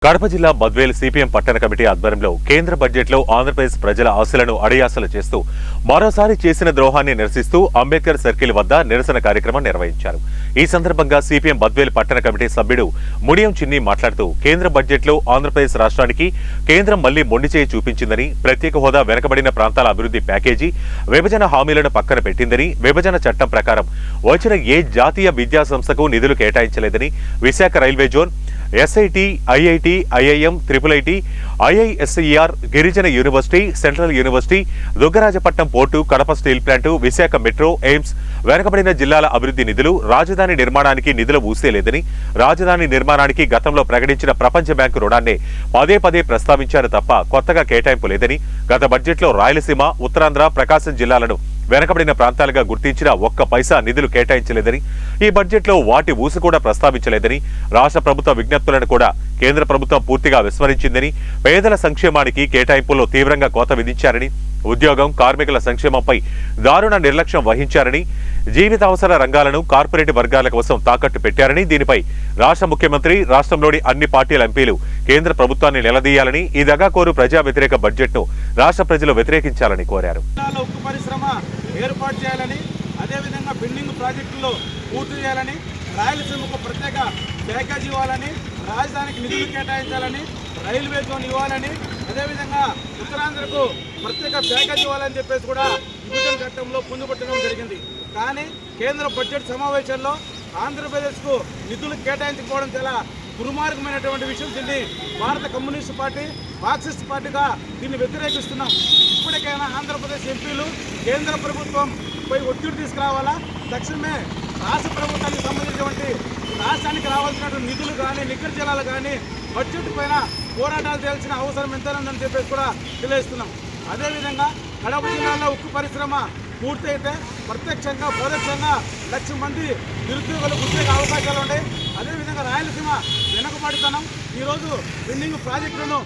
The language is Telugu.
కడప జిల్లా బద్వేల్ సిపిఎం పట్టణ కమిటీ ఆధ్వర్యంలో కేంద్ర బడ్జెట్లో ఆంధ్రప్రదేశ్ ప్రజల ఆశలను అడియాసలు చేస్తూ మరోసారి చేసిన ద్రోహాన్ని నిరసిస్తూ అంబేద్కర్ సర్కిల్ వద్ద నిరసన కార్యక్రమం నిర్వహించారు. ఈ సందర్భంగా సిపిఎం బద్వేల్ పట్టణ కమిటీ సభ్యుడు ముడియం చిన్ని మాట్లాడుతూ కేంద్ర బడ్జెట్లో ఆంధ్రప్రదేశ్ రాష్ట్రానికి కేంద్రం మళ్లీ మొండిచేయి చూపించిందని, ప్రత్యేక హోదా, వెనుకబడిన ప్రాంతాల అభివృద్ధి ప్యాకేజీ, విభజన హామీలను పక్కన పెట్టిందని, విభజన చట్టం ప్రకారం వచ్చిన ఏ జాతీయ విద్యా సంస్థకు నిధులు కేటాయించలేదని, Visakha railway zone, SIT, IIT, IIM, triple IISER, గిరిజన university, central university, Dugarajapatnam port, Kadapa steel plant, Visakha metro, AIIMS, వెనుకబడిన జిల్లాల అభివృద్ధి నిధులు, రాజధాని నిర్మాణానికి నిధులు ఊసేలేదని, రాజధాని నిర్మాణానికి గతంలో ప్రకటించిన ప్రపంచ బ్యాంకు రుణాన్నే పదే పదే ప్రస్తావించారు తప్ప కొత్తగా కేటాయింపు లేదని, గత బడ్జెట్లో రాయలసీమ, ఉత్తరాంధ్ర, ప్రకాశం జిల్లాలను వెనుకబడిన ప్రాంతాలుగా గుర్తించిన ఒక్క పైసా నిధులు కేటాయించలేదని, ఈ బడ్జెట్లో వాటి ఊసు కూడా ప్రస్తావించలేదని, రాష్ట్ర ప్రభుత్వ విజ్ఞప్తులను కూడా కేంద్ర ప్రభుత్వం పూర్తిగా విస్మరించిందని, పేదల సంక్షేమానికి కేటాయింపుల్లో తీవ్రంగా కోత విధించారని, ఉద్యోగం, కార్మికుల సంక్షేమంపై దారుణ నిర్లక్ష్యం వహించారని, జీవితావసర రంగాలను కార్పొరేట్ వర్గాల కోసం తాకట్టు పెట్టారని, దీనిపై రాష్ట్ర ముఖ్యమంత్రి, రాష్ట్రంలోని అన్ని పార్టీల ఎంపీలు కేంద్ర ప్రభుత్వాన్ని నిలదీయాలని, ఈ దగాకోరు ప్రజా వ్యతిరేక బడ్జెట్ను రాష్ట్ర ప్రజలు వ్యతిరేకించాలని కోరారు. ఏర్పాటు చేయాలని, అదేవిధంగా పెండింగ్ ప్రాజెక్టుల్లో పూర్తి చేయాలని, రాయలసీమకు ప్రత్యేక ప్యాకేజ్ ఇవ్వాలని, రాజధానికి నిధులు కేటాయించాలని, రైల్వే జోన్ ఇవ్వాలని, అదేవిధంగా ఉత్తరాంధ్రకు ప్రత్యేక ప్యాకేజ్ ఇవ్వాలని చెప్పేసి కూడా విభజన చట్టంలో పొందుపట్టడం జరిగింది. కానీ కేంద్ర బడ్జెట్ సమావేశాల్లో ఆంధ్రప్రదేశ్కు నిధులు కేటాయించకపోవడం చాలా దుర్మార్గమైనటువంటి విషయం. దీన్ని భారత కమ్యూనిస్టు పార్టీ, మార్క్సిస్ట్ పార్టీగా దీన్ని వ్యతిరేకిస్తున్నాం. ఇప్పటికైనా ఆంధ్రప్రదేశ్ ఎంపీలు కేంద్ర ప్రభుత్వంపై ఒత్తిడి తీసుకురావాలా, తక్షణమే రాష్ట్ర ప్రభుత్వానికి సంబంధించినటువంటి రాష్ట్రానికి రావాల్సినటువంటి నిధులు కానీ, నిఖర జలాలు కానీ బడ్జెట్ పైన పోరాటాలు చేయాల్సిన అవసరం ఎంతైనా ఉందని చెప్పేసి కూడా తెలియజేస్తున్నాం. అదేవిధంగా కడప జిల్లాలో ఉక్కు పరిశ్రమ పూర్తయితే ప్రత్యక్షంగా, పరోక్షంగా 1,00,000 మంది నిరుద్యోగులకు ఉద్యోగ అవకాశాలు ఉన్నాయి. అదేవిధంగా రాయలసీమ వెనుకబడితనం ఈరోజు పెండింగ్ ప్రాజెక్టులను